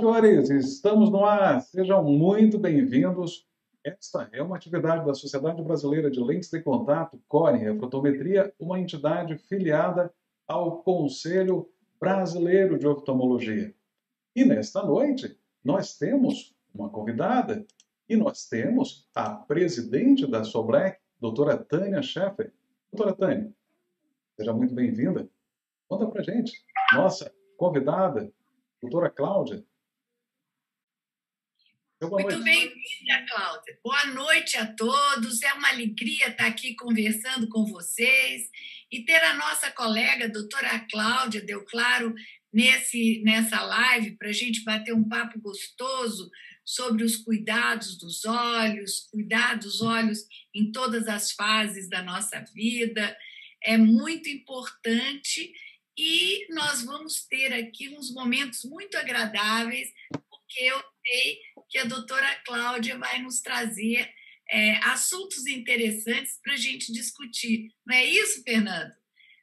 senhores, estamos no ar. Sejam muito bem-vindos. Esta é uma atividade da Sociedade Brasileira de Lentes de Contato, CORE, a fotometria, uma entidade filiada ao Conselho Brasileiro de Oftalmologia. E nesta noite, nós temos uma convidada e nós temos a presidente da SOBLEC, doutora Tânia Scheffer. Doutora Tânia, seja muito bem-vinda. Conta pra gente, nossa convidada, doutora Cláudia. Muito bem-vinda, Cláudia. Boa noite a todos. É uma alegria estar aqui conversando com vocês e ter a nossa colega, a doutora Cláudia Deu Claro, nessa live para a gente bater um papo gostoso sobre os cuidados dos olhos, cuidar dos olhos em todas as fases da nossa vida. É muito importante e nós vamos ter aqui uns momentos muito agradáveis, porque eu sei que a doutora Cláudia vai nos trazer assuntos interessantes para a gente discutir. Não é isso, Fernando?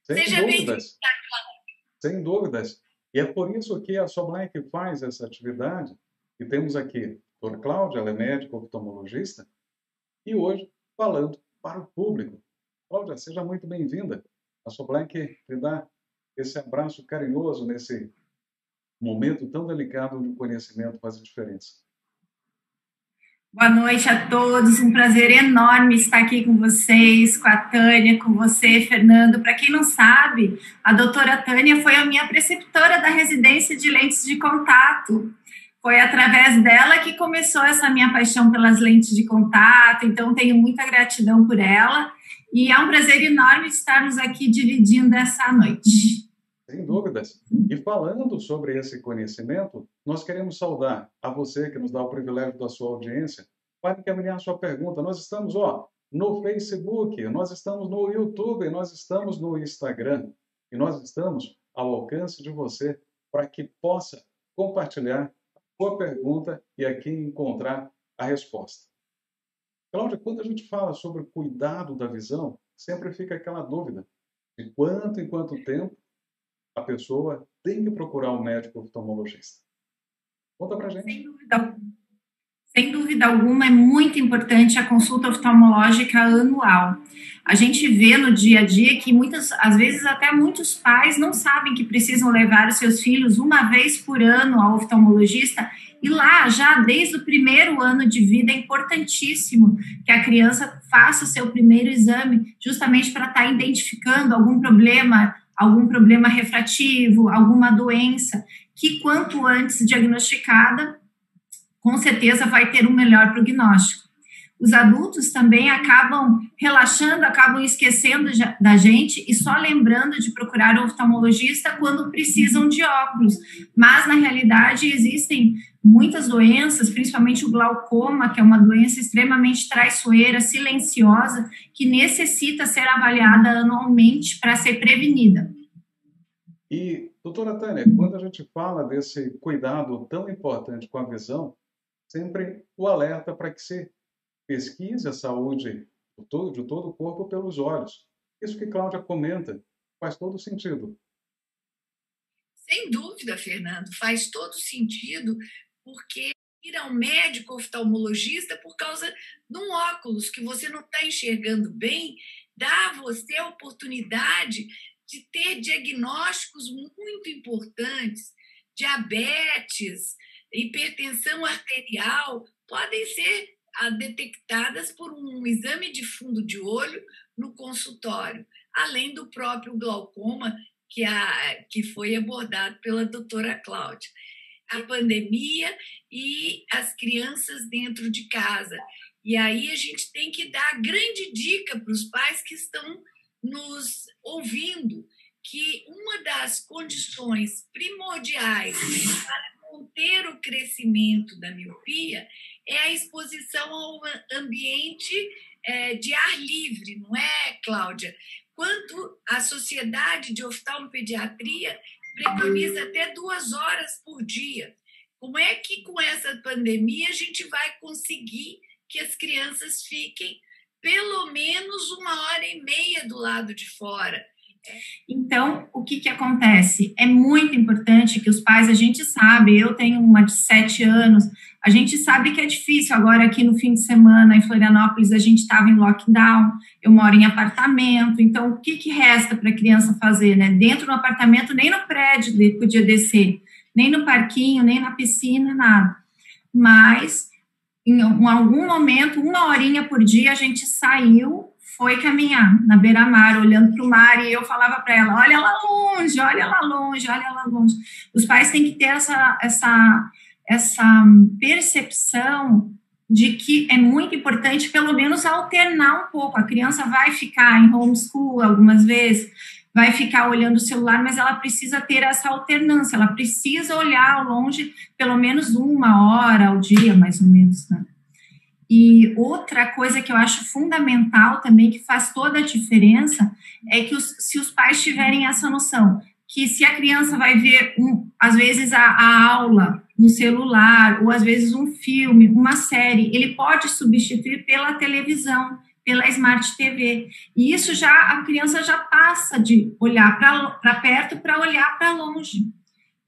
Seja bem-vinda, Cláudia. Sem dúvidas. E é por isso que a SOBLEC faz essa atividade. E temos aqui a doutora Cláudia, ela é médica oftalmologista, e hoje falando para o público. Cláudia, seja muito bem-vinda. A SOBLEC lhe dá esse abraço carinhoso nesse momento tão delicado onde o conhecimento faz a diferença. Boa noite a todos, um prazer enorme estar aqui com vocês, com a Tânia, com você, Fernando. Para quem não sabe, a doutora Tânia foi a minha preceptora da residência de lentes de contato. Foi através dela que começou essa minha paixão pelas lentes de contato, então tenho muita gratidão por ela e é um prazer enorme estarmos aqui dividindo essa noite. Sem dúvidas. E falando sobre esse conhecimento, nós queremos saudar a você que nos dá o privilégio da sua audiência para encaminhar a sua pergunta. Nós estamos no Facebook, nós estamos no YouTube, nós estamos no Instagram e nós estamos ao alcance de você para que possa compartilhar a sua pergunta e aqui encontrar a resposta. Cláudia, quando a gente fala sobre cuidado da visão, sempre fica aquela dúvida de quanto em quanto tempo a pessoa tem que procurar um médico oftalmologista. Conta pra gente. Sem dúvida alguma, é muito importante a consulta oftalmológica anual. A gente vê no dia a dia que às vezes até muitos pais não sabem que precisam levar os seus filhos uma vez por ano ao oftalmologista e lá, já desde o primeiro ano de vida, é importantíssimo que a criança faça o seu primeiro exame, justamente para estar identificando algum problema refrativo, alguma doença, que quanto antes diagnosticada, com certeza vai ter um melhor prognóstico. Os adultos também acabam relaxando, acabam esquecendo da gente e só lembrando de procurar um oftalmologista quando precisam de óculos. Mas, na realidade, existem muitas doenças, principalmente o glaucoma, que é uma doença extremamente traiçoeira, silenciosa, que necessita ser avaliada anualmente para ser prevenida. E, doutora Tânia, quando a gente fala desse cuidado tão importante com a visão, sempre o alerta para que se pesquise a saúde de todo o corpo pelos olhos. Isso que Cláudia comenta faz todo sentido. Sem dúvida, Fernando, faz todo sentido, porque ir ao médico oftalmologista por causa de um óculos que você não está enxergando bem, dá a você a oportunidade de ter diagnósticos muito importantes. Diabetes, hipertensão arterial, podem ser detectadas por um exame de fundo de olho no consultório, além do próprio glaucoma que foi abordado pela doutora Cláudia. A pandemia e as crianças dentro de casa. E aí a gente tem que dar a grande dica para os pais que estão nos ouvindo, que uma das condições primordiais para conter o crescimento da miopia é a exposição ao ambiente de ar livre, não é, Cláudia? Quanto a Sociedade de Oftalmopediatria preconiza até 2 horas por dia. Como é que com essa pandemia a gente vai conseguir que as crianças fiquem pelo menos 1h30 do lado de fora? Então, o que acontece? É muito importante que os pais, a gente sabe, eu tenho uma de 7 anos, a gente sabe que é difícil. Agora, aqui no fim de semana, em Florianópolis, a gente estava em lockdown, eu moro em apartamento, então o que resta para a criança fazer, né? Dentro do apartamento, nem no prédio ele podia descer, nem no parquinho, nem na piscina, nada. Mas, em algum momento, 1 horinha por dia, a gente saiu, foi caminhar na beira-mar, olhando para o mar, e eu falava para ela, olha lá longe, olha lá longe, olha lá longe. Os pais têm que ter essa percepção de que é muito importante, pelo menos, alternar um pouco. A criança vai ficar em homeschool algumas vezes, vai ficar olhando o celular, mas ela precisa ter essa alternância, ela precisa olhar ao longe pelo menos 1 hora ao dia, mais ou menos, né? E outra coisa que eu acho fundamental também, que faz toda a diferença, é que se os pais tiverem essa noção, que se a criança vai ver, às vezes, a aula no celular, ou às vezes um filme, uma série, ele pode substituir pela televisão, pela Smart TV. E isso a criança já passa de olhar para perto para olhar para longe.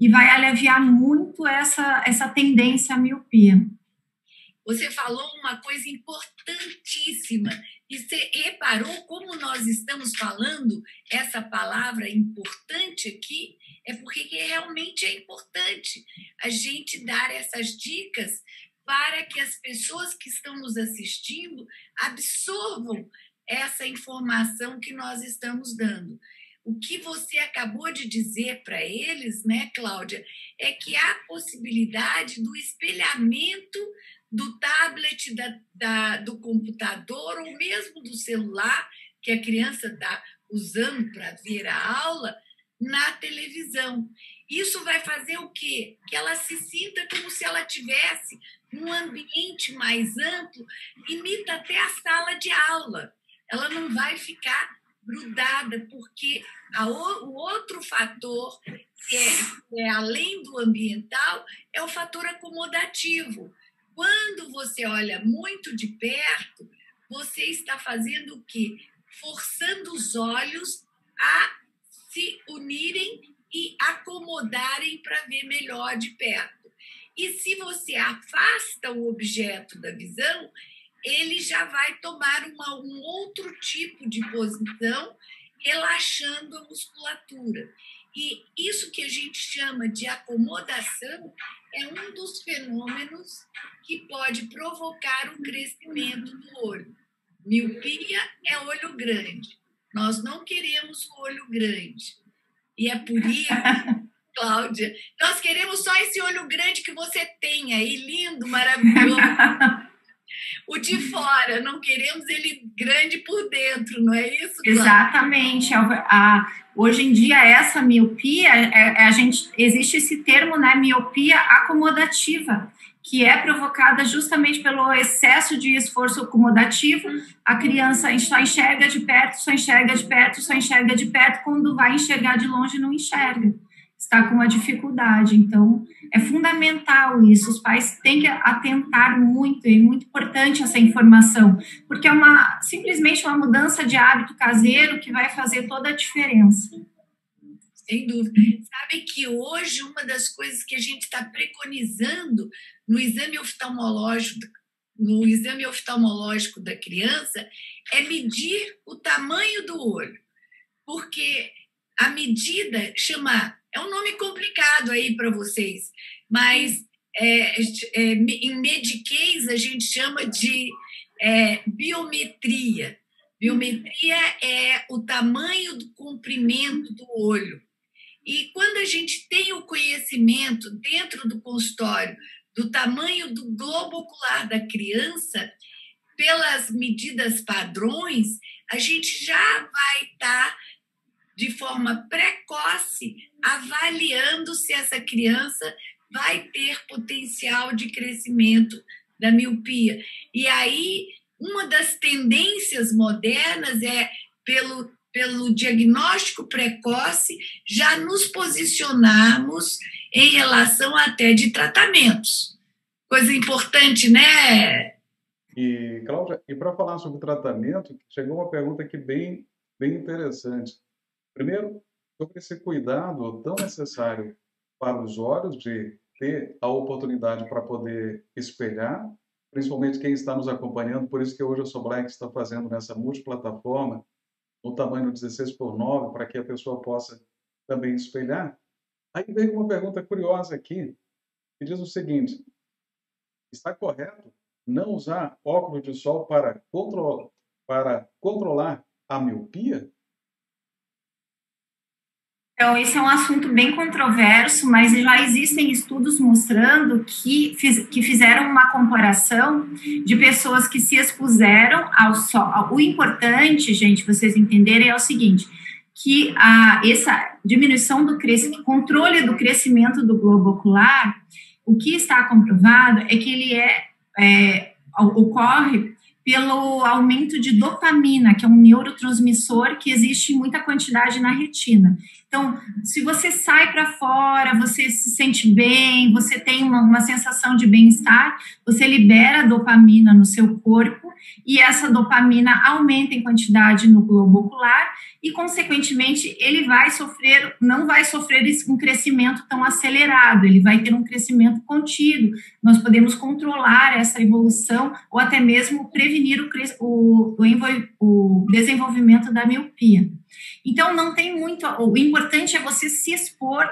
E vai aliviar muito essa tendência à miopia. Você falou uma coisa importantíssima. E você reparou como nós estamos falando essa palavra importante aqui? É porque realmente é importante a gente dar essas dicas para que as pessoas que estão nos assistindo absorvam essa informação que nós estamos dando. O que você acabou de dizer para eles, né, Cláudia, é que há possibilidade do espelhamento do tablet, do computador ou mesmo do celular que a criança está usando para ver a aula na televisão. Isso vai fazer o quê? Que ela se sinta como se ela tivesse num ambiente mais amplo, imita até a sala de aula. Ela não vai ficar grudada, porque o outro fator, que é além do ambiental, é o fator acomodativo. Quando você olha muito de perto, você está fazendo o quê? Forçando os olhos a se unirem e acomodarem para ver melhor de perto. E se você afasta o objeto da visão, ele já vai tomar um outro tipo de posição, relaxando a musculatura. E isso que a gente chama de acomodação é um dos fenômenos que pode provocar o crescimento do olho. Miopia é olho grande. Nós não queremos olho grande. E é por isso, Cláudia, nós queremos só esse olho grande que você tem aí, lindo, maravilhoso. O de fora, não queremos ele grande por dentro, não é isso, Cláudia? Exatamente. Hoje em dia, essa miopia, existe esse termo, né, miopia acomodativa, que é provocada justamente pelo excesso de esforço acomodativo. A criança só enxerga de perto, só enxerga de perto, só enxerga de perto, quando vai enxergar de longe não enxerga. Está com uma dificuldade. Então, é fundamental isso. Os pais têm que atentar muito, é muito importante essa informação, porque é simplesmente uma mudança de hábito caseiro que vai fazer toda a diferença. Sem dúvida. Sabe que hoje uma das coisas que a gente está preconizando no exame oftalmológico da criança é medir o tamanho do olho, porque a medida é um nome complicado aí para vocês, mas em mediquês a gente chama de biometria. Biometria é o tamanho do comprimento do olho. E quando a gente tem o conhecimento dentro do consultório do tamanho do globo ocular da criança, pelas medidas padrões, a gente já vai estar de forma precoce avaliando se essa criança vai ter potencial de crescimento da miopia. E aí, uma das tendências modernas é, pelo diagnóstico precoce, já nos posicionarmos em relação até de tratamentos. Coisa importante, né? E, Cláudia, e para falar sobre tratamento, chegou uma pergunta aqui bem interessante. Primeiro, sobre esse cuidado tão necessário para os olhos de ter a oportunidade para poder espelhar, principalmente quem está nos acompanhando, por isso que hoje a Soblac está fazendo nessa multiplataforma, no tamanho 16:9, para que a pessoa possa também espelhar. Aí veio uma pergunta curiosa aqui, que diz o seguinte: está correto não usar óculos de sol para controlar a miopia? Então, esse é um assunto bem controverso, mas já existem estudos mostrando que fizeram uma comparação de pessoas que se expuseram ao sol. O importante, gente, vocês entenderem, é o seguinte, que essa diminuição do controle do crescimento do globo ocular, o que está comprovado é que ele ocorre pelo aumento de dopamina, que é um neurotransmissor que existe em muita quantidade na retina. Então, se você sai para fora, você se sente bem, você tem uma sensação de bem-estar, você libera dopamina no seu corpo e essa dopamina aumenta em quantidade no globo ocular e, consequentemente, ele não vai sofrer um crescimento tão acelerado, ele vai ter um crescimento contido. Nós podemos controlar essa evolução ou até mesmo prevenir o desenvolvimento da miopia. Então, não tem muito. O importante é você se expor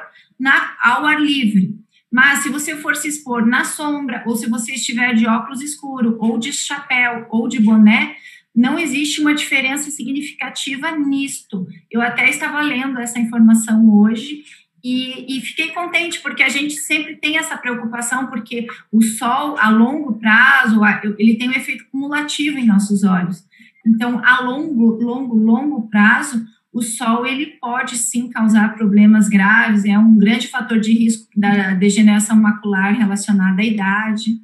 ao ar livre. Mas, se você for se expor na sombra, ou se você estiver de óculos escuro, ou de chapéu, ou de boné, não existe uma diferença significativa nisto. Eu até estava lendo essa informação hoje e fiquei contente, porque a gente sempre tem essa preocupação, porque o sol, a longo prazo, ele tem um efeito cumulativo em nossos olhos. Então, a longo prazo, o sol ele pode sim causar problemas graves, é um grande fator de risco da degeneração macular relacionada à idade.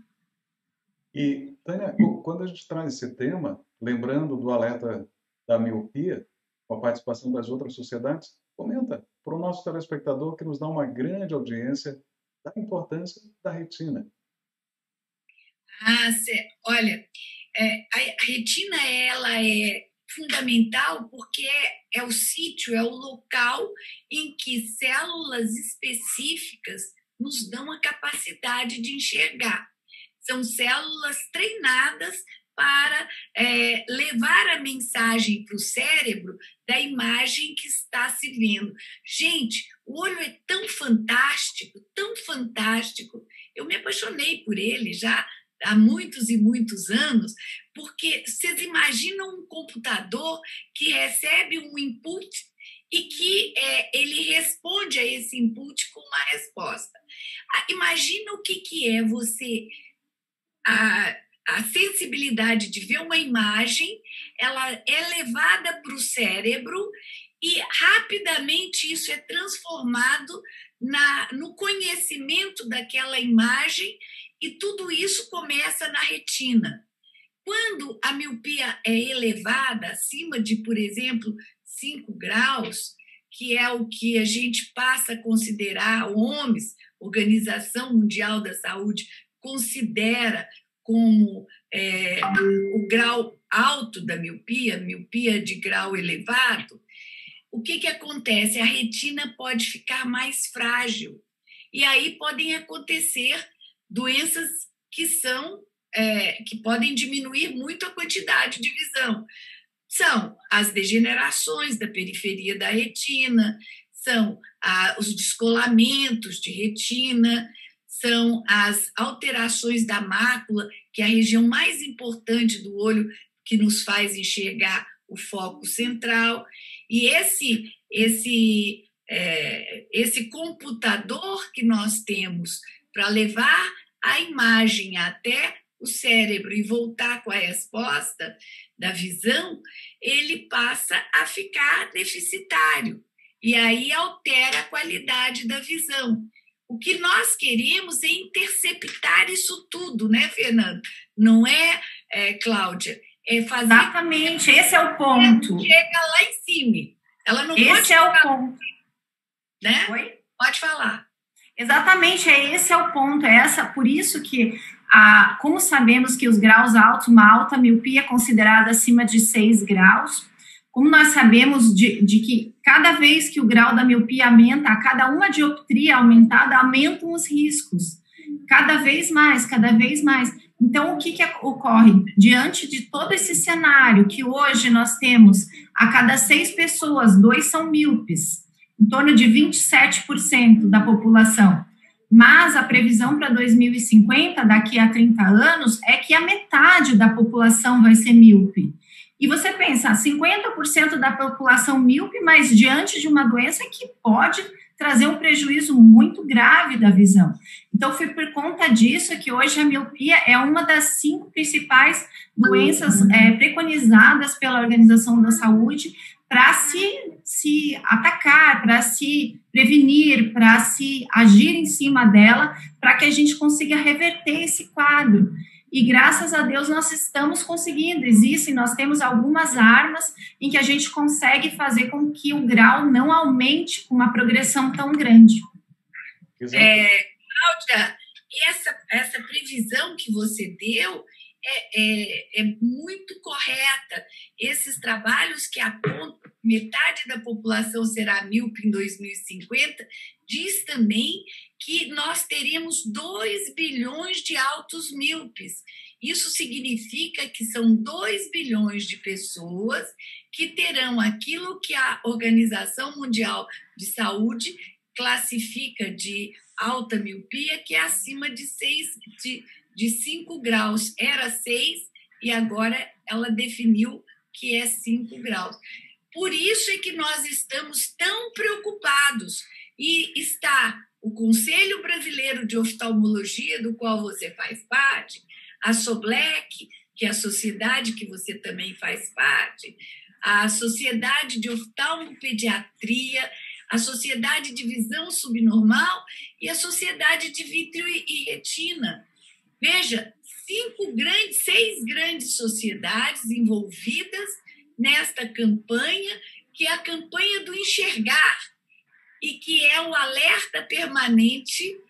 E, Tânia, quando a gente traz esse tema, lembrando do alerta da miopia, com a participação das outras sociedades, comenta para o nosso telespectador que nos dá uma grande audiência da importância da retina. Olha, a retina ela é fundamental porque é o sítio, é o local em que células específicas nos dão a capacidade de enxergar. São células treinadas para levar a mensagem para o cérebro da imagem que está se vendo. Gente, o olho é tão fantástico, eu me apaixonei por ele já há muitos e muitos anos, porque vocês imaginam um computador que recebe um input e que ele responde a esse input com uma resposta. Imagina o que é você... A sensibilidade de ver uma imagem, ela é levada para o cérebro e rapidamente isso é transformado no conhecimento daquela imagem e tudo isso começa na retina. Quando a miopia é elevada, acima de, por exemplo, 5 graus, que é o que a gente passa a considerar, a OMS, Organização Mundial da Saúde, considera como o grau alto da miopia de grau elevado, o que acontece? A retina pode ficar mais frágil. E aí podem acontecer doenças que podem diminuir muito a quantidade de visão. São as degenerações da periferia da retina, são os descolamentos de retina, são as alterações da mácula, que é a região mais importante do olho que nos faz enxergar o foco central. E esse computador que nós temos para levar a imagem até o cérebro e voltar com a resposta da visão, ele passa a ficar deficitário. E aí altera a qualidade da visão. O que nós queremos é interceptar isso tudo, né, Fernando? Não Cláudia? É fazer... Exatamente, esse é o ponto. Chega lá em cima. Ela não esse é o ponto. Né? Oi? Pode falar. Exatamente, esse é o ponto. Por isso que, como sabemos que os graus altos, uma alta miopia é considerada acima de 6 graus, como nós sabemos de que cada vez que o grau da miopia aumenta, a cada uma dioptria aumentada, aumentam os riscos. Cada vez mais, cada vez mais. Então, o que ocorre? Diante de todo esse cenário que hoje nós temos, a cada 6 pessoas, 2 são míopes, em torno de 27% da população. Mas a previsão para 2050, daqui a 30 anos, é que a metade da população vai ser míope. E você pensa, 50% da população míope, mas diante de uma doença que pode trazer um prejuízo muito grave da visão. Então, foi por conta disso que hoje a miopia é uma das 5 principais doenças preconizadas pela Organização da Saúde para se atacar, para se prevenir, para se agir em cima dela, para que a gente consiga reverter esse quadro. E graças a Deus nós estamos conseguindo, nós temos algumas armas em que a gente consegue fazer com que o grau não aumente com uma progressão tão grande. Cláudia, e essa previsão que você deu é muito correta. Esses trabalhos que apontam que metade da população será míope em 2050, diz também que nós teríamos 2 bilhões de altos míopes. Isso significa que são 2 bilhões de pessoas que terão aquilo que a Organização Mundial de Saúde classifica de alta miopia, que é acima de 5 graus. Era 6 e agora ela definiu que é 5 graus. Por isso é que nós estamos tão preocupados. E está o Conselho Brasileiro de Oftalmologia, do qual você faz parte, a SOBLEC, que é a sociedade que você também faz parte, a Sociedade de Oftalmopediatria, a Sociedade de Visão Subnormal e a Sociedade de Vítreo e Retina. Veja, 6 grandes sociedades envolvidas nesta campanha, que é a campanha do enxergar, e que é o alerta permanente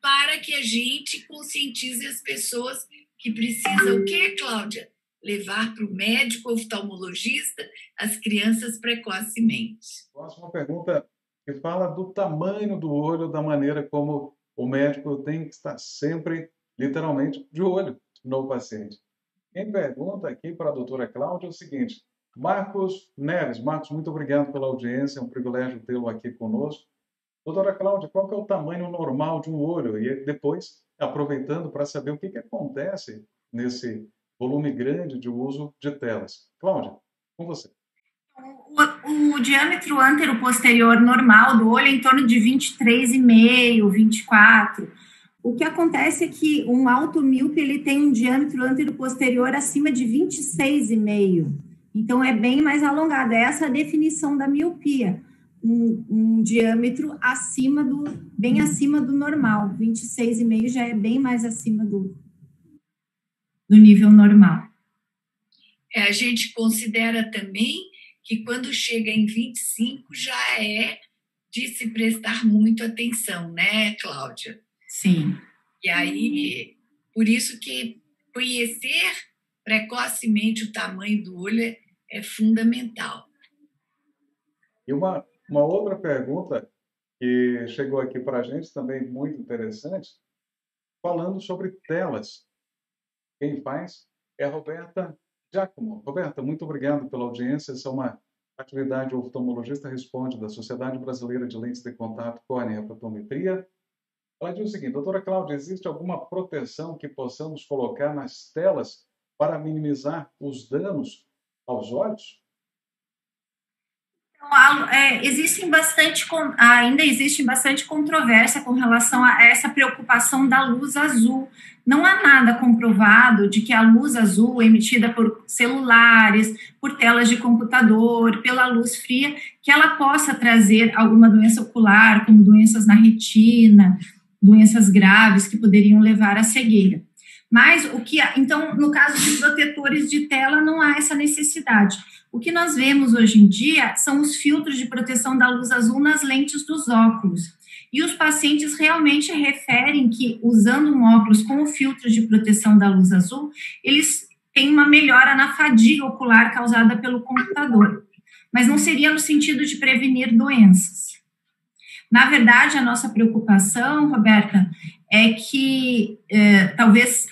para que a gente conscientize as pessoas que precisam, o quê, Cláudia? Levar para o médico oftalmologista as crianças precocemente. Próxima pergunta, que fala do tamanho do olho, da maneira como o médico tem que estar sempre, literalmente, de olho no paciente. Quem pergunta aqui para a doutora Cláudia é o seguinte: Marcos Neves. Marcos, muito obrigado pela audiência, é um privilégio tê-lo aqui conosco. Doutora Cláudia, qual que é o tamanho normal de um olho? E depois, aproveitando para saber o que acontece nesse volume grande de uso de telas. Cláudia, com você. O diâmetro antero-posterior normal do olho é em torno de 23,5, 24. O que acontece é que um alto míope ele tem um diâmetro antero-posterior acima de 26,5. Então, é bem mais alongado. Essa é a definição da miopia. Um diâmetro bem acima do normal. 26,5 já é bem mais acima do nível normal. A gente considera também que quando chega em 25 já é de se prestar muito atenção, né, Cláudia? Sim. E aí, por isso que conhecer precocemente o tamanho do olho é fundamental. E uma outra pergunta que chegou aqui para a gente, também muito interessante, falando sobre telas. Quem faz é a Roberta Giacomo. Roberta, muito obrigado pela audiência. Essa é uma atividade oftalmologista responde da Sociedade Brasileira de Lentes de Contato, Córnea e Refratometria. Ela diz o seguinte: doutora Cláudia, existe alguma proteção que possamos colocar nas telas para minimizar os danos aos olhos? Ainda existe bastante controvérsia com relação a essa preocupação da luz azul. Não há nada comprovado de que a luz azul emitida por celulares, por telas de computador, pela luz fria, que ela possa trazer alguma doença ocular, como doenças na retina, doenças graves que poderiam levar à cegueira. Mas então, no caso de protetores de tela, não há essa necessidade. O que nós vemos hoje em dia são os filtros de proteção da luz azul nas lentes dos óculos. E os pacientes realmente referem que, usando um óculos com o filtro de proteção da luz azul, eles têm uma melhora na fadiga ocular causada pelo computador. mas não seria no sentido de prevenir doenças. Na verdade, a nossa preocupação, Roberta, é que talvez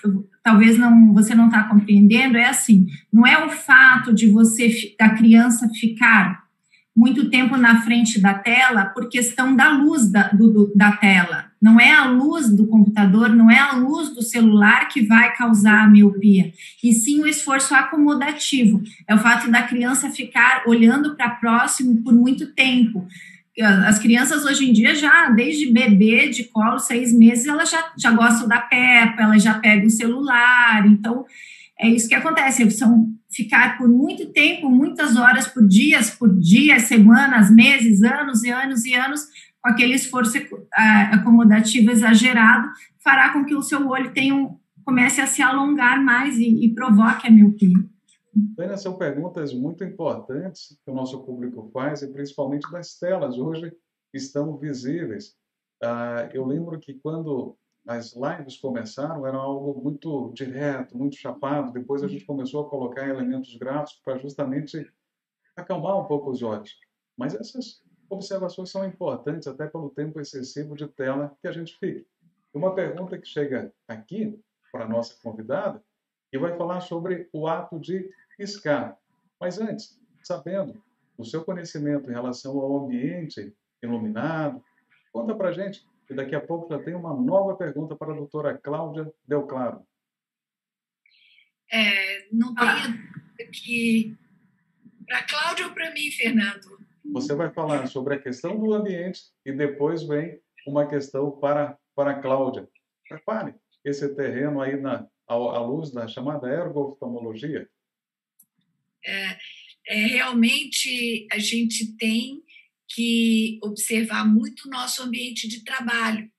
você não está compreendendo, é assim, não é o fato de da criança ficar muito tempo na frente da tela por questão da luz da tela. Não é a luz do computador, não é a luz do celular que vai causar a miopia, e sim o esforço acomodativo. É o fato da criança ficar olhando para próximo por muito tempo. As crianças hoje em dia já, desde bebê, de colo, 6 meses, elas já gostam da Peppa, elas já pegam o celular, então é isso que acontece, ficar por muito tempo, muitas horas por dia, semanas, meses, anos e anos e anos, com aquele esforço acomodativo exagerado, fará com que o seu olho comece a se alongar mais e provoque a miopia. Tânia, são perguntas muito importantes que o nosso público faz, e principalmente das telas, hoje estão visíveis. Eu lembro que quando as lives começaram, era algo muito direto, muito chapado. Depois a gente começou a colocar elementos gráficos para justamente acalmar um pouco os olhos. Mas essas observações são importantes, até pelo tempo excessivo de tela que a gente fica. Uma pergunta que chega aqui para a nossa convidada, e vai falar sobre o ato de piscar. Mas antes, sabendo o seu conhecimento em relação ao ambiente iluminado, conta para a gente, e daqui a pouco já tem uma nova pergunta para a doutora Cláudia Del Claro. Não tenha dúvida que... Para a Cláudia ou para mim, Fernando? Você vai falar sobre a questão do ambiente e depois vem uma questão para a Cláudia. Prepare esse terreno aí à luz da chamada ergo-oftalmologia. Realmente, a gente tem que observar muito o nosso ambiente de trabalho,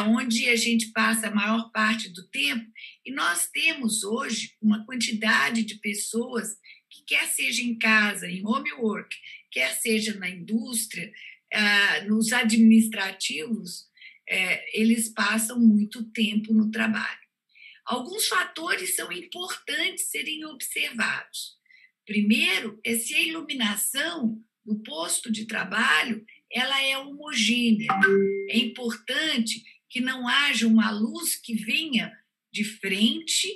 onde a gente passa a maior parte do tempo, e nós temos hoje uma quantidade de pessoas que, quer seja em casa, em home work, quer seja na indústria, nos administrativos, eles passam muito tempo no trabalho. Alguns fatores são importantes serem observados. Primeiro, é se a iluminação do posto de trabalho ela é homogênea. É importante que não haja uma luz que venha de frente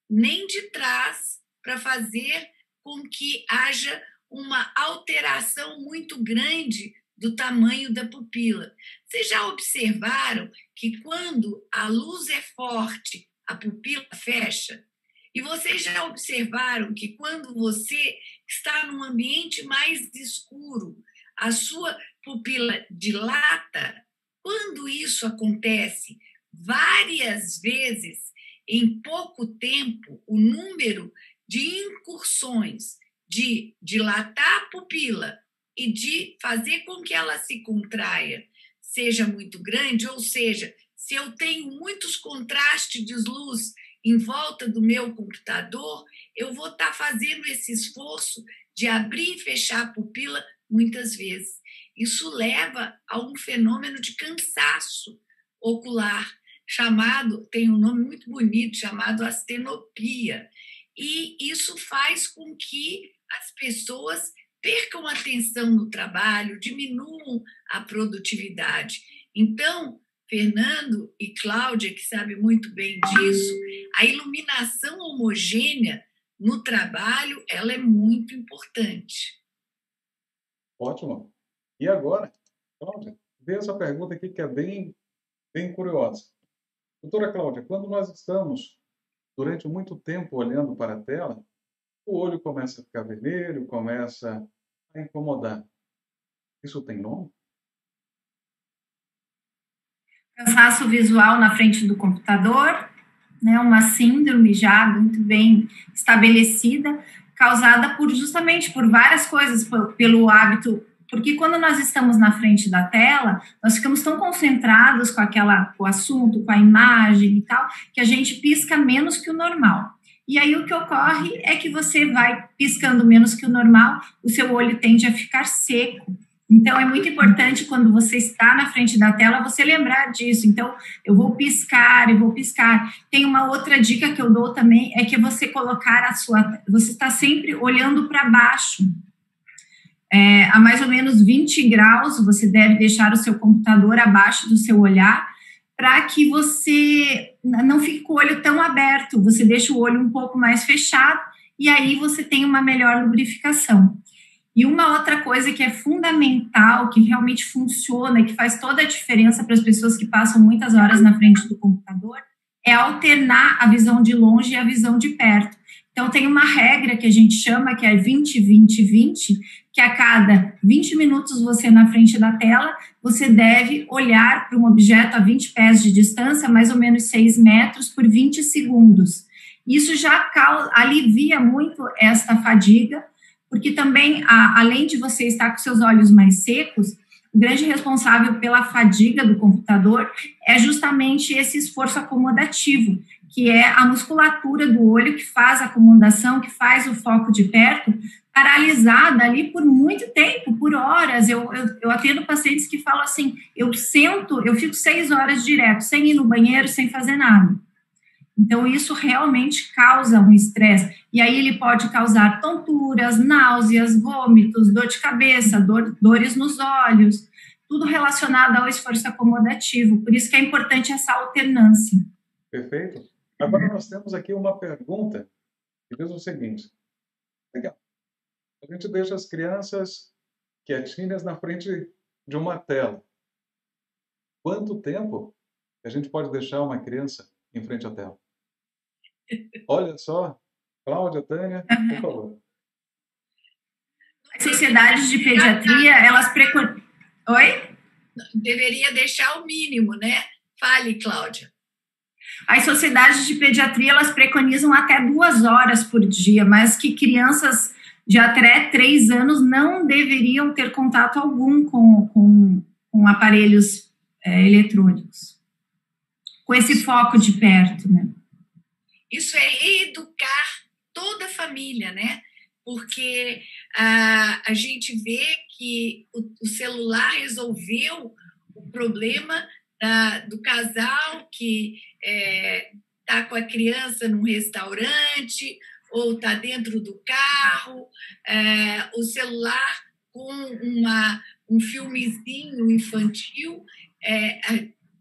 nem de trás para fazer com que haja uma alteração muito grande do tamanho da pupila. Vocês já observaram que quando a luz é forte, a pupila fecha? E vocês já observaram que quando você está num ambiente mais escuro, a sua pupila dilata? Quando isso acontece várias vezes, em pouco tempo, o número de incursões de dilatar a pupila e de fazer com que ela se contraia seja muito grande, ou seja, se eu tenho muitos contrastes de luz em volta do meu computador, eu vou estar fazendo esse esforço de abrir e fechar a pupila muitas vezes. Isso leva a um fenômeno de cansaço ocular, tem um nome muito bonito, chamado astenopia. E isso faz com que as pessoas percam a atenção no trabalho, diminuam a produtividade. Então, Fernando e Cláudia, que sabem muito bem disso, a iluminação homogênea no trabalho ela é muito importante. Ótimo. E agora, Cláudia, vê essa pergunta aqui que é bem curiosa. Doutora Cláudia, quando nós estamos durante muito tempo olhando para a tela, o olho começa a ficar vermelho, começa a incomodar. Isso tem nome? Cansaço visual na frente do computador, né, uma síndrome já muito bem estabelecida, causada justamente por várias coisas, pelo hábito, porque quando nós estamos na frente da tela, nós ficamos tão concentrados com o assunto, com a imagem e tal, que a gente pisca menos que o normal. E aí o que ocorre é que você vai piscando menos que o normal, o seu olho tende a ficar seco. Então, é muito importante, quando você está na frente da tela, você lembrar disso. Então, eu vou piscar. Tem uma outra dica que eu dou também, é que você colocar você está sempre olhando para baixo. a mais ou menos 20 graus, você deve deixar o seu computador abaixo do seu olhar, para que você não fique com o olho tão aberto, você deixa o olho um pouco mais fechado, e aí você tem uma melhor lubrificação. E uma outra coisa que é fundamental, que realmente funciona, que faz toda a diferença para as pessoas que passam muitas horas na frente do computador, é alternar a visão de longe e a visão de perto. Então, tem uma regra que a gente chama, que é 20-20-20, que a cada 20 minutos você na frente da tela, você deve olhar para um objeto a 20 pés de distância, mais ou menos 6 metros, por 20 segundos. Isso já alivia muito esta fadiga, porque também, além de você estar com seus olhos mais secos, o grande responsável pela fadiga do computador é justamente esse esforço acomodativo, que é a musculatura do olho que faz a acomodação, que faz o foco de perto, paralisada ali por muito tempo, por horas. Eu atendo pacientes que falam assim, eu fico 6 horas direto, sem ir no banheiro, sem fazer nada. Então, isso realmente causa um estresse. E aí ele pode causar tonturas, náuseas, vômitos, dor de cabeça, dores nos olhos, tudo relacionado ao esforço acomodativo. Por isso que é importante essa alternância. Perfeito. Agora nós temos aqui uma pergunta que diz o seguinte. Legal. A gente deixa as crianças quietinhas na frente de uma tela. Quanto tempo a gente pode deixar uma criança em frente à tela? Olha só, Cláudia, Tânia, por favor. As sociedades de pediatria, elas preconizam... Oi? Deveria deixar o mínimo, né? Fale, Cláudia. As sociedades de pediatria, elas preconizam até 2 horas por dia, mas que crianças de até 3 anos não deveriam ter contato algum com aparelhos eletrônicos. Com esse foco de perto, né? Isso é educar toda a família, né? Porque a gente vê que o celular resolveu o problema do casal que está com a criança num restaurante ou está dentro do carro, o celular com um filmezinho infantil,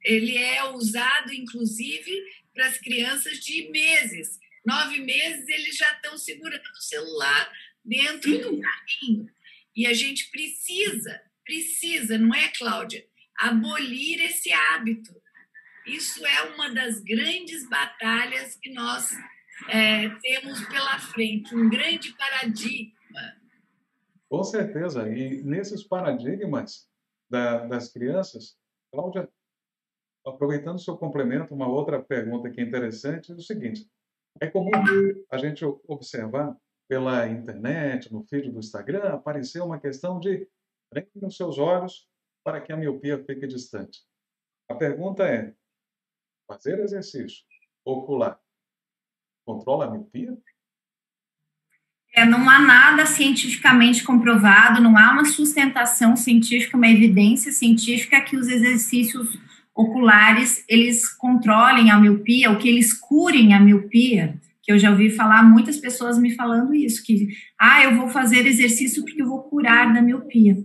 ele é usado, inclusive, para as crianças de meses. 9 meses, eles já estão segurando o celular dentro do carrinho. E a gente precisa, não é, Cláudia, abolir esse hábito. Isso é uma das grandes batalhas que nós temos pela frente, um grande paradigma. Com certeza. E nesses paradigmas das crianças, Cláudia, aproveitando o seu complemento, uma outra pergunta que é interessante é o seguinte. É comum a gente observar pela internet, no feed do Instagram, aparecer uma questão de treine os seus olhos para que a miopia fique distante. A pergunta é, fazer exercício ocular controla a miopia? Não há nada cientificamente comprovado, não há uma sustentação científica, uma evidência científica que os exercícios oculares, eles controlem a miopia, ou que eles curem a miopia, que eu já ouvi falar, muitas pessoas me falando isso, que, eu vou fazer exercício porque eu vou curar da miopia.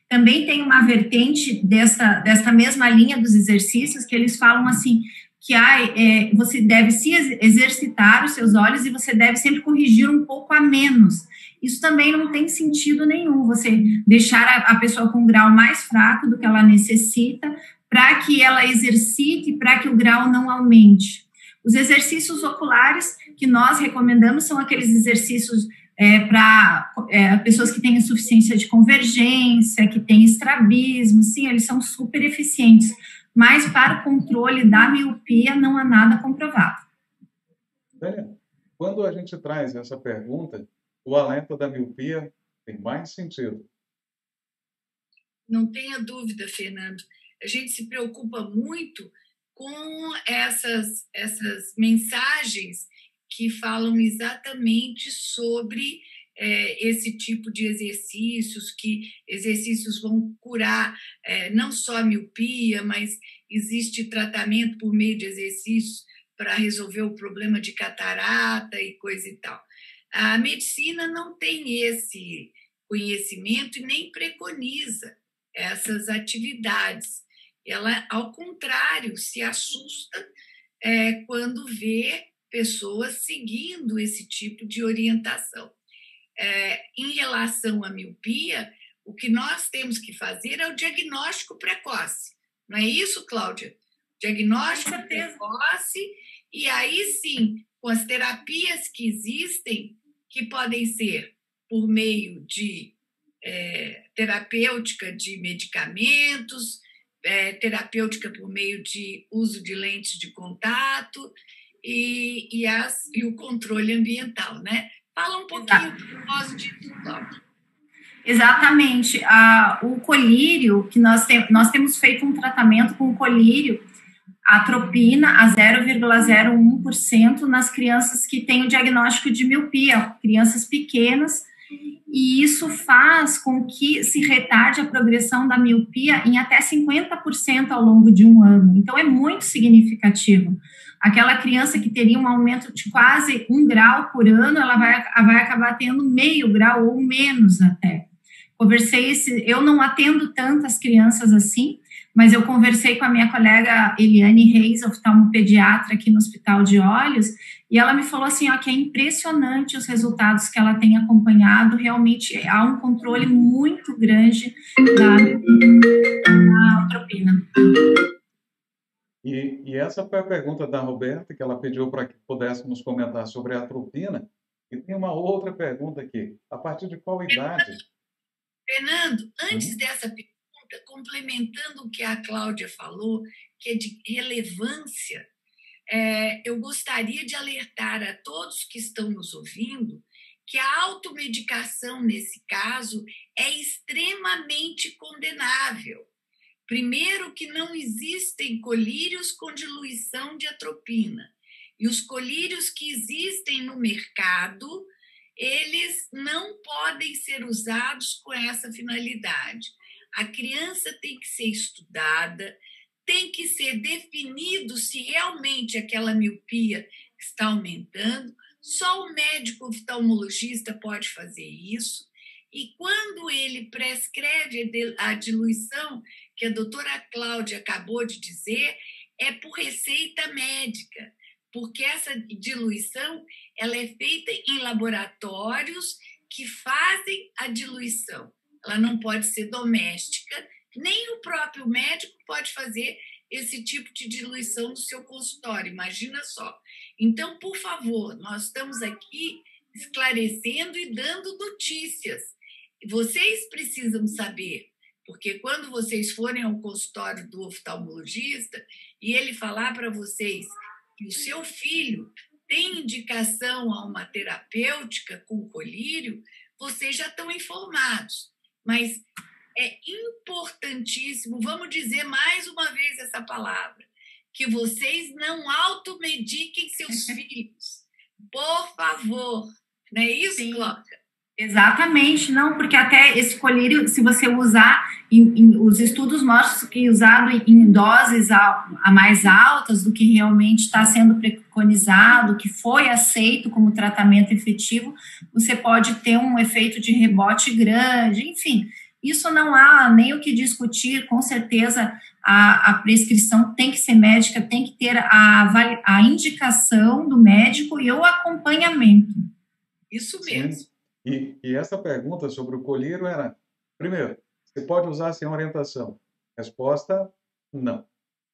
Também tem uma vertente desta mesma linha dos exercícios, que eles falam assim, que você deve se exercitar os seus olhos e você deve sempre corrigir um pouco a menos. Isso também não tem sentido nenhum, você deixar a pessoa com um grau mais fraco do que ela necessita, para que ela exercite, para que o grau não aumente. Os exercícios oculares que nós recomendamos são aqueles exercícios para pessoas que têm insuficiência de convergência, que têm estrabismo, sim, eles são super eficientes, mas para o controle da miopia não há nada comprovado. Quando a gente traz essa pergunta, o alerta da miopia tem mais sentido. Não tenha dúvida, Fernando. A gente se preocupa muito com essas mensagens que falam exatamente sobre esse tipo de exercícios, que exercícios vão curar não só a miopia, mas existe tratamento por meio de exercícios para resolver o problema de catarata e coisa e tal. A medicina não tem conhecimento e nem preconiza essas atividades. Ela, ao contrário, se assusta quando vê pessoas seguindo esse tipo de orientação. Em relação à miopia, o que nós temos que fazer é o diagnóstico precoce. Não é isso, Cláudia? Diagnóstico precoce, e aí sim, com as terapias que existem, que podem ser por meio de terapêutica de medicamentos, terapêutica por meio de uso de lentes de contato e o controle ambiental, né? Fala um pouquinho por disso, Cláudia. Exatamente. O colírio, que nós temos feito um tratamento com colírio, atropina a 0,01% nas crianças que têm o diagnóstico de miopia, crianças pequenas, e isso faz com que se retarde a progressão da miopia em até 50% ao longo de um ano. Então, é muito significativo. Aquela criança que teria um aumento de quase 1 grau por ano, ela vai acabar tendo meio grau ou menos até. Eu não atendo tantas crianças assim, mas eu conversei com a minha colega Eliane Reis, oftalmopediatra aqui no Hospital de Olhos, e ela me falou assim, que é impressionante os resultados que ela tem acompanhado, realmente há um controle muito grande da atropina. E essa foi a pergunta da Roberta, que ela pediu para que pudéssemos comentar sobre a atropina. E tem uma outra pergunta aqui. A partir de qual idade? Fernando, antes dessa pergunta, complementando o que a Cláudia falou, que é de relevância, eu gostaria de alertar a todos que estão nos ouvindo que a automedicação, nesse caso, é extremamente condenável. Primeiro, que não existem colírios com diluição de atropina. E os colírios que existem no mercado, eles não podem ser usados com essa finalidade. A criança tem que ser estudada, tem que ser definido se realmente aquela miopia está aumentando. Só o médico oftalmologista pode fazer isso. E quando ele prescreve a diluição, que a doutora Cláudia acabou de dizer, é por receita médica, porque essa diluição ela é feita em laboratórios que fazem a diluição. Ela não pode ser doméstica, nem o próprio médico pode fazer esse tipo de diluição no seu consultório, imagina só. Então, por favor, nós estamos aqui esclarecendo e dando notícias. Vocês precisam saber, porque quando vocês forem ao consultório do oftalmologista e ele falar para vocês que o seu filho tem indicação a uma terapêutica com colírio, vocês já estão informados. Mas é importantíssimo, vamos dizer mais uma vez essa palavra, que vocês não automediquem seus filhos. Por favor. Não é isso, Cláudia? Exatamente, não, porque até esse colírio, se você usar, os estudos mostram que usado em doses a mais altas do que realmente está sendo preconizado, que foi aceito como tratamento efetivo, você pode ter um efeito de rebote grande, enfim, isso não há nem o que discutir, com certeza a prescrição tem que ser médica, tem que ter a indicação do médico e o acompanhamento. Isso mesmo. Sim. E essa pergunta sobre o colírio era, primeiro, você pode usar sem orientação? Resposta, não.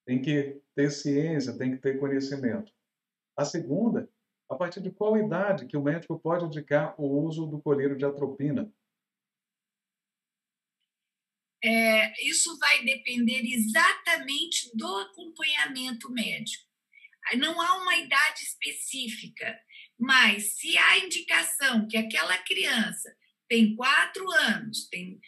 Tem que ter ciência, tem que ter conhecimento. A segunda, a partir de qual idade que o médico pode indicar o uso do colírio de atropina? Isso vai depender exatamente do acompanhamento médico. Não há uma idade específica, mas se há indicação que aquela criança tem 4 anos, tem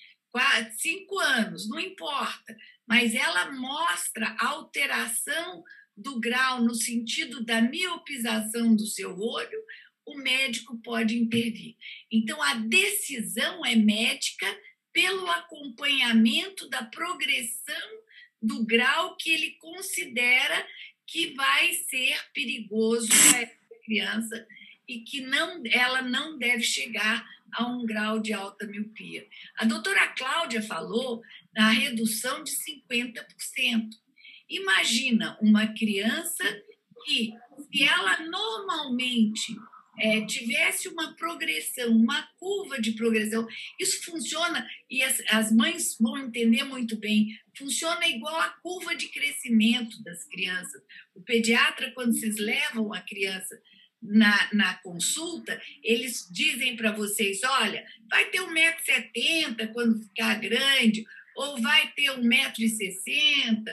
5 anos, não importa, mas ela mostra alteração do grau no sentido da miopização do seu olho, o médico pode intervir. Então, a decisão é médica pelo acompanhamento da progressão do grau que ele considera que vai ser perigoso para essa criança e que ela não deve chegar a um grau de alta miopia. A doutora Cláudia falou na redução de 50%. Imagina uma criança que, se ela normalmente tivesse uma progressão, uma curva de progressão, isso funciona, e as mães vão entender muito bem, funciona igual a curva de crescimento das crianças. O pediatra, quando vocês levam a criança na consulta, eles dizem para vocês, olha, vai ter 1,70 m quando ficar grande, ou vai ter 1,60 m,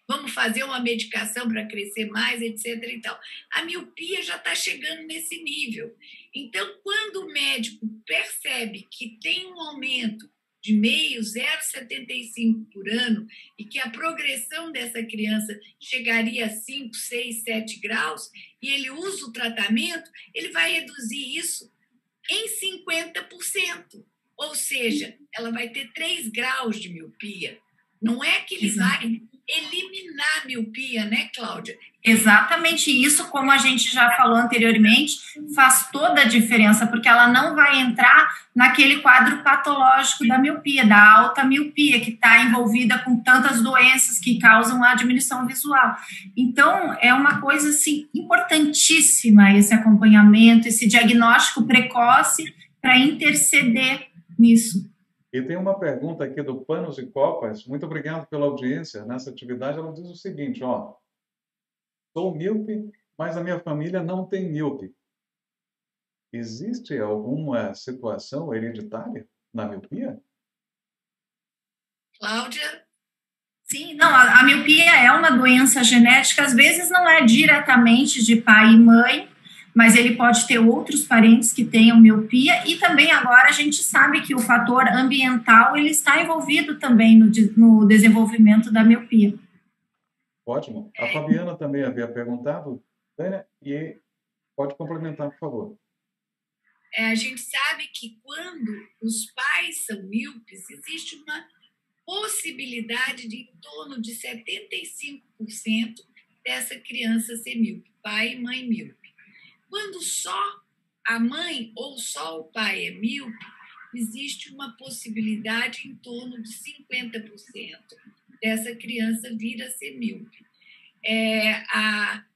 vamos fazer uma medicação para crescer mais, etc. e tal. A miopia já está chegando nesse nível. Então, quando o médico percebe que tem um aumento de meio, 0,75 por ano, e que a progressão dessa criança chegaria a 5, 6, 7 graus, e ele usa o tratamento, ele vai reduzir isso em 50%. Ou seja, ela vai ter 3 graus de miopia. Não é que ele vai eliminar a miopia, né, Cláudia? Exatamente isso, como a gente já falou anteriormente, faz toda a diferença, porque ela não vai entrar naquele quadro patológico da miopia, da alta miopia, que está envolvida com tantas doenças que causam a diminuição visual. Então, é uma coisa, assim, importantíssima esse acompanhamento, esse diagnóstico precoce para interceder nisso. E tem uma pergunta aqui do Panos e Copas. Muito obrigado pela audiência nessa atividade. Ela diz o seguinte, sou míope, mas a minha família não tem míope. Existe alguma situação hereditária na miopia? Cláudia? Sim, não, a miopia é uma doença genética, às vezes não é diretamente de pai e mãe, mas ele pode ter outros parentes que tenham miopia, e também agora a gente sabe que o fator ambiental ele está envolvido também no desenvolvimento da miopia. Ótimo. A Fabiana também havia perguntado, Tânia, e pode complementar, por favor. A gente sabe que quando os pais são míopes, existe uma possibilidade de em torno de 75% dessa criança ser míope, pai e mãe míope. Quando só a mãe ou só o pai é míope, existe uma possibilidade em torno de 50% dessa criança vir a ser míope.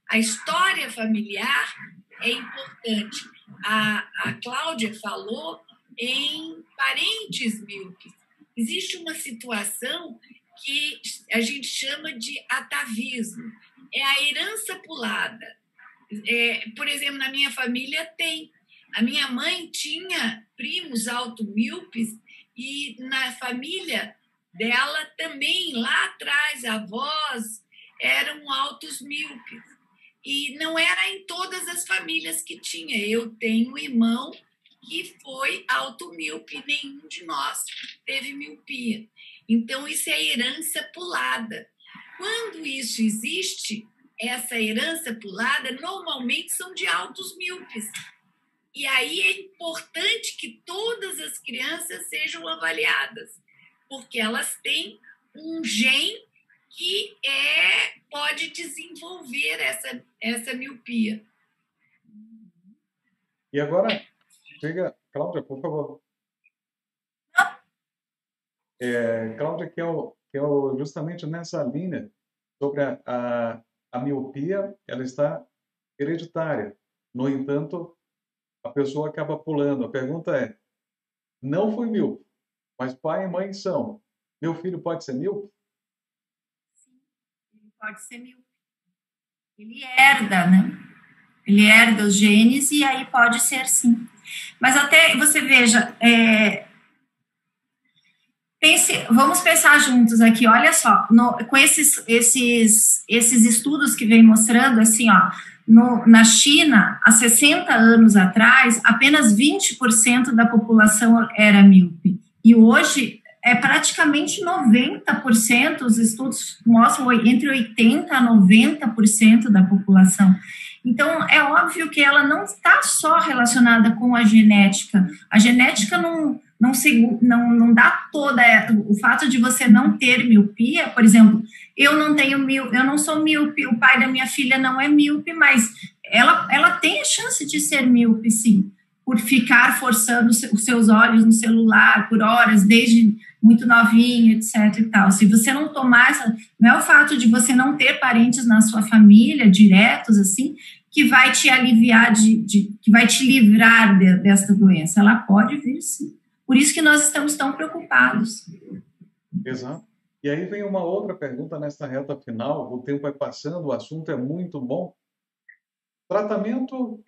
A história familiar é importante. A Cláudia falou em parentes míopes. Existe uma situação que a gente chama de atavismo. É a herança pulada. Por exemplo, na minha família tem. A minha mãe tinha primos automíopes e na família dela também, lá atrás, avós eram altos míopes. E não era em todas as famílias que tinha. Eu tenho um irmão que foi automíope, nenhum de nós teve miopia. Então, isso é herança pulada. Quando isso existe, essa herança pulada normalmente são de altos míopes. E aí é importante que todas as crianças sejam avaliadas, porque elas têm um gene que pode desenvolver essa miopia. E agora, chega, Cláudia, por favor. Cláudia, que é justamente nessa linha sobre a miopia, ela está hereditária. No entanto, a pessoa acaba pulando. A pergunta é, não fui míope, mas pai e mãe são. Meu filho pode ser míope? Sim, ele pode ser míope. Ele herda, né? Ele herda os genes e aí pode ser sim. Mas até, você veja, vamos pensar juntos aqui, olha só, com esses estudos que vem mostrando, assim, na China, há 60 anos atrás, apenas 20% da população era míope, e hoje é praticamente 90%, os estudos mostram entre 80% a 90% da população. Então, é óbvio que ela não está só relacionada com a genética não dá toda o fato de você não ter miopia. Por exemplo, eu não sou míope, o pai da minha filha não é míope, mas ela tem a chance de ser míope, sim, por ficar forçando os seus olhos no celular por horas, desde muito novinho, etc. e tal. Se você não tomar não é o fato de você não ter parentes na sua família, diretos, assim, que vai te aliviar, que vai te livrar desta doença. Ela pode vir, sim. Por isso que nós estamos tão preocupados. Exato. E aí vem uma outra pergunta nesta reta final. O tempo vai passando, o assunto é muito bom. Tratamento,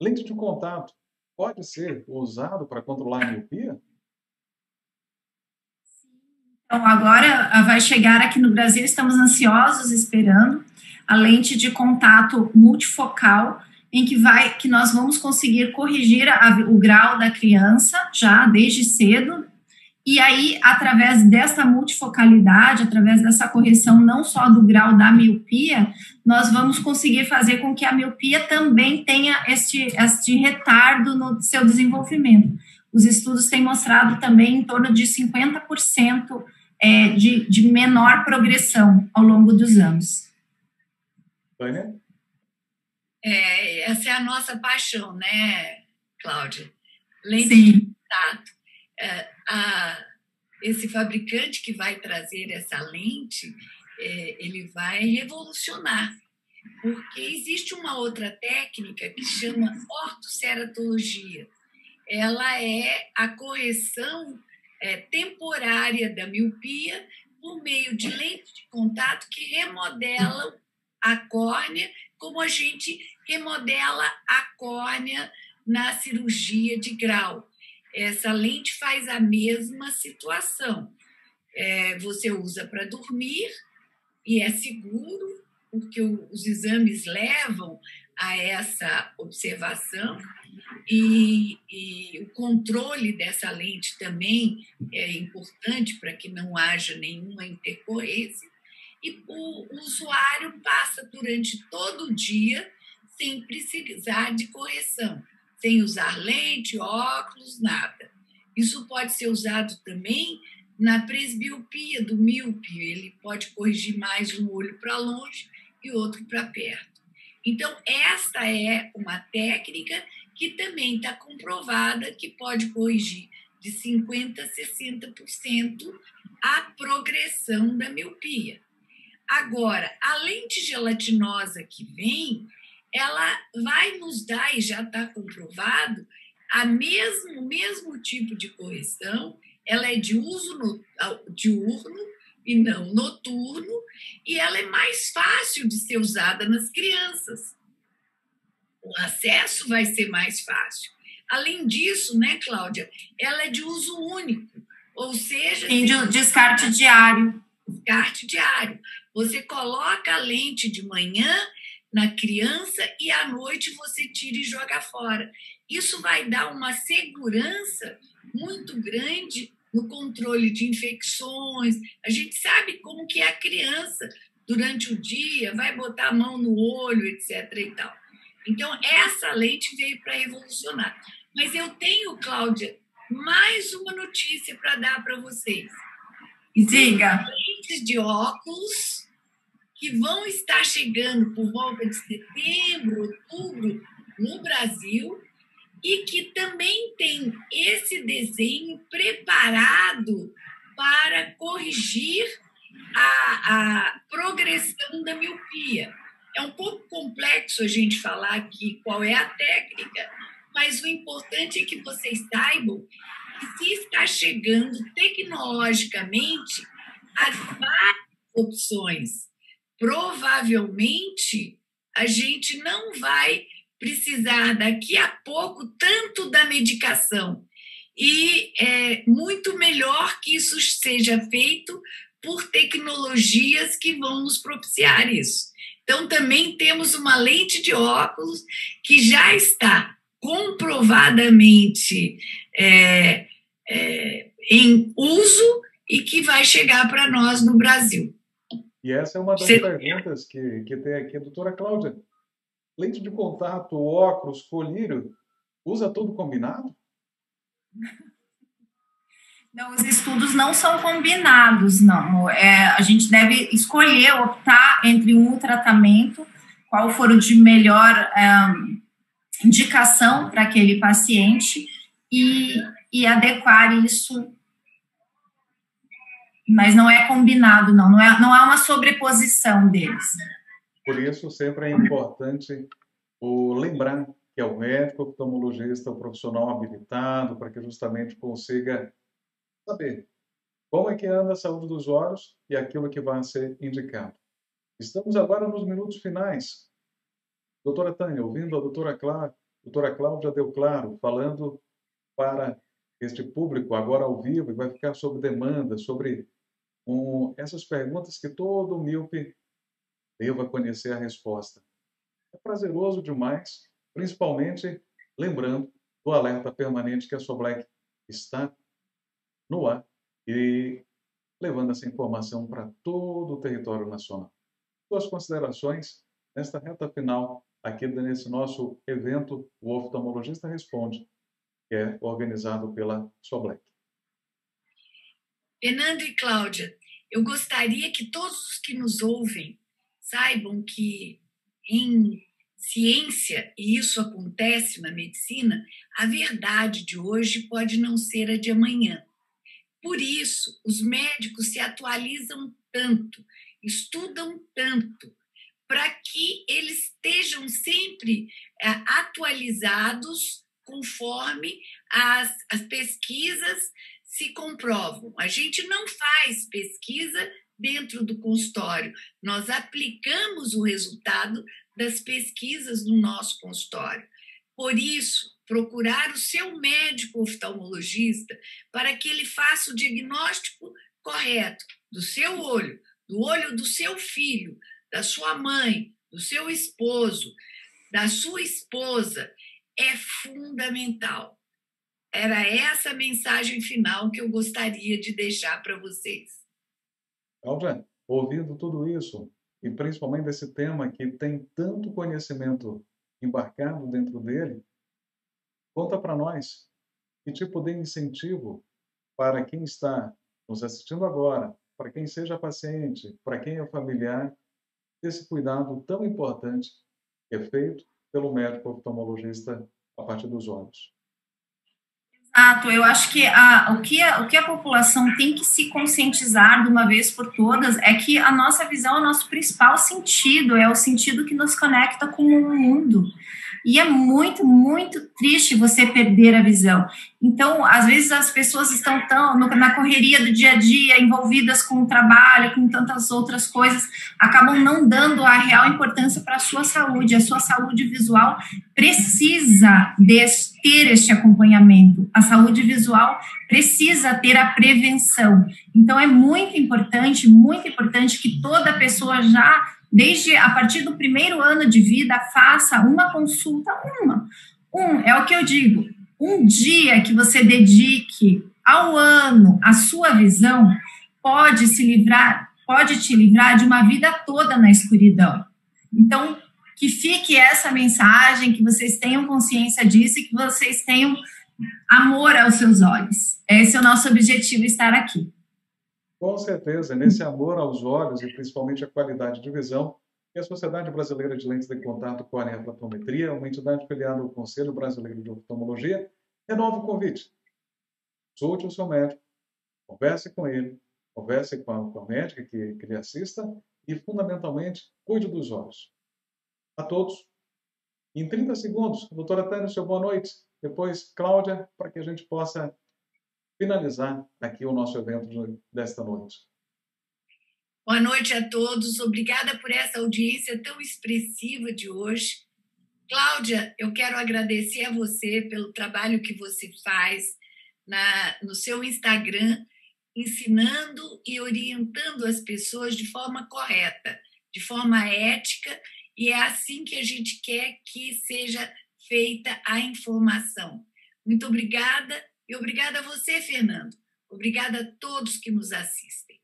lente de contato, pode ser usado para controlar a miopia? Então, agora vai chegar aqui no Brasil, estamos ansiosos esperando a lente de contato multifocal, em que nós vamos conseguir corrigir o grau da criança já desde cedo, e aí, através dessa multifocalidade, através dessa correção não só do grau da miopia, nós vamos conseguir fazer com que a miopia também tenha este retardo no seu desenvolvimento. Os estudos têm mostrado também em torno de 50% de menor progressão ao longo dos anos. Tânia? Essa é a nossa paixão, né, Cláudia? Lente Sim. de contato. Esse fabricante que vai trazer essa lente, ele vai revolucionar, porque existe uma outra técnica que chama ortoceratologia. Ela é a correção temporária da miopia por meio de lentes de contato que remodelam a córnea, como a gente remodela a córnea na cirurgia de grau. Essa lente faz a mesma situação. Você usa para dormir e é seguro, porque os exames levam a essa observação e o controle dessa lente também é importante para que não haja nenhuma intercorrência. E o usuário passa durante todo o dia sem precisar de correção, sem usar lente, óculos, nada. Isso pode ser usado também na presbiopia do míope. Ele pode corrigir mais um olho para longe e outro para perto. Então, esta é uma técnica que também está comprovada que pode corrigir de 50% a 60% a progressão da miopia. Agora, a lente gelatinosa que vem, ela vai nos dar, e já está comprovado, o mesmo tipo de correção. Ela é de uso diurno e não noturno, e ela é mais fácil de ser usada nas crianças. O acesso vai ser mais fácil. Além disso, né, Cláudia, ela é de uso único, ou seja... Tem descarte diário. Descarte diário. Você coloca a lente de manhã na criança e à noite você tira e joga fora. Isso vai dar uma segurança muito grande no controle de infecções. A gente sabe como que é a criança durante o dia, vai botar a mão no olho, etc. e tal. Então, essa lente veio para revolucionar. Mas eu tenho, Cláudia, mais uma notícia para dar para vocês. Diga. Lentes de óculos que vão estar chegando por volta de setembro, outubro, no Brasil, e que também tem esse desenho preparado para corrigir a progressão da miopia. É um pouco complexo a gente falar aqui qual é a técnica, mas o importante é que vocês saibam que se está chegando tecnologicamente a várias opções. Provavelmente a gente não vai precisar daqui a pouco tanto da medicação. E é muito melhor que isso seja feito por tecnologias que vão nos propiciar isso. Então, também temos uma lente de óculos que já está comprovadamente em uso e que vai chegar para nós no Brasil. E essa é uma das perguntas que tem aqui a doutora Cláudia. Lente de contato, óculos, colírio, usa tudo combinado? Não, os estudos não são combinados, não. A gente deve escolher, optar entre um tratamento qual for o de melhor indicação para aquele paciente e adequar isso, mas não é combinado, não há uma sobreposição deles. Por isso, sempre é importante lembrar que é o médico oftalmologista, o profissional habilitado, para que justamente consiga saber como é que anda a saúde dos olhos e aquilo que vai ser indicado. Estamos agora nos minutos finais. Doutora Tânia, ouvindo a doutora Cláudia Del Claro, falando para este público agora ao vivo, e vai ficar sob demanda, sobre essas perguntas que todo míope deva conhecer a resposta. É prazeroso demais, principalmente lembrando do alerta permanente que a Soblec está no ar e levando essa informação para todo o território nacional. Suas considerações nesta reta final aqui nesse nosso evento, o Oftalmologista Responde, que é organizado pela Soblec. Fernando e Cláudia, eu gostaria que todos os que nos ouvem saibam que em ciência, e isso acontece na medicina, a verdade de hoje pode não ser a de amanhã. Por isso, os médicos se atualizam tanto, estudam tanto, para que eles estejam sempre atualizados conforme as pesquisas se comprovam. A gente não faz pesquisa dentro do consultório, nós aplicamos o resultado das pesquisas no nosso consultório. Por isso, procurar o seu médico oftalmologista para que ele faça o diagnóstico correto do seu olho, do olho do seu filho, da sua mãe, do seu esposo, da sua esposa, é fundamental. Era essa a mensagem final que eu gostaria de deixar para vocês. Cláudia, ouvindo tudo isso, e principalmente desse tema que tem tanto conhecimento embarcado dentro dele, conta para nós que tipo de incentivo para quem está nos assistindo agora, para quem seja paciente, para quem é familiar, esse cuidado tão importante que é feito pelo médico oftalmologista a partir dos olhos. Exato, eu acho que o que a população tem que se conscientizar de uma vez por todas é que a nossa visão é o nosso principal sentido, é o sentido que nos conecta com o mundo. E é muito, muito triste você perder a visão. Então, às vezes as pessoas estão tão na correria do dia a dia, envolvidas com o trabalho, com tantas outras coisas, acabam não dando a real importância para a sua saúde. A sua saúde visual precisa ter este acompanhamento. A saúde visual precisa ter a prevenção. Então, é muito importante que toda pessoa já, desde a partir do primeiro ano de vida, faça uma consulta, é o que eu digo, um dia que você dedique ao ano a sua visão pode te livrar de uma vida toda na escuridão. Então, que fique essa mensagem, que vocês tenham consciência disso e que vocês tenham amor aos seus olhos. Esse é o nosso objetivo, estar aqui. Com certeza, nesse amor aos olhos e principalmente a qualidade de visão, que a Sociedade Brasileira de Lentes de Contato com a Refratometria, uma entidade filiada ao Conselho Brasileiro de Oftalmologia, renova o convite. Consulte o seu médico, converse com ele, converse com a médica que lhe assista e, fundamentalmente, cuide dos olhos. A todos. Em 30 segundos, doutora Tânia, seu boa noite. Depois, Cláudia, para que a gente possa finalizar aqui o nosso evento desta noite. Boa noite a todos. Obrigada por essa audiência tão expressiva de hoje. Cláudia, eu quero agradecer a você pelo trabalho que você faz no seu Instagram, ensinando e orientando as pessoas de forma correta, de forma ética, e é assim que a gente quer que seja feita a informação. Muito obrigada, e obrigada a você, Fernando. Obrigada a todos que nos assistem.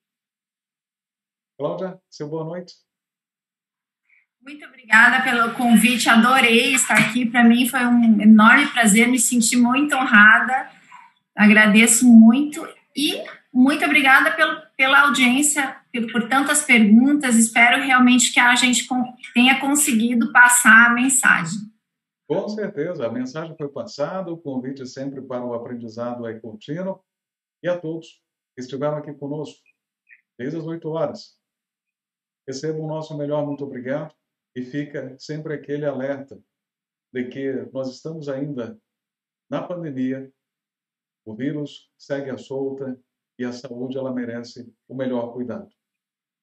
Cláudia, seu boa noite. Muito obrigada pelo convite, adorei estar aqui. Para mim foi um enorme prazer, me senti muito honrada. Agradeço muito e Muito obrigada pela audiência, por tantas perguntas. Espero realmente que a gente tenha conseguido passar a mensagem. Com certeza, a mensagem foi passada, o convite sempre para o aprendizado é contínuo. E a todos que estiveram aqui conosco, desde as 8 horas. Recebam o nosso melhor muito obrigado e fica sempre aquele alerta de que nós estamos ainda na pandemia, o vírus segue à solta e a saúde ela merece o melhor cuidado.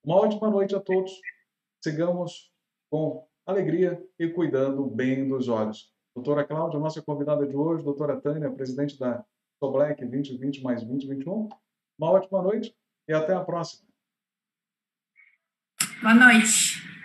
Uma ótima noite a todos. Sigamos com alegria e cuidando bem dos olhos. Doutora Cláudia, nossa convidada de hoje, doutora Tânia, presidente da Soblec 2020 mais 2021. Uma ótima noite e até a próxima. Boa noite.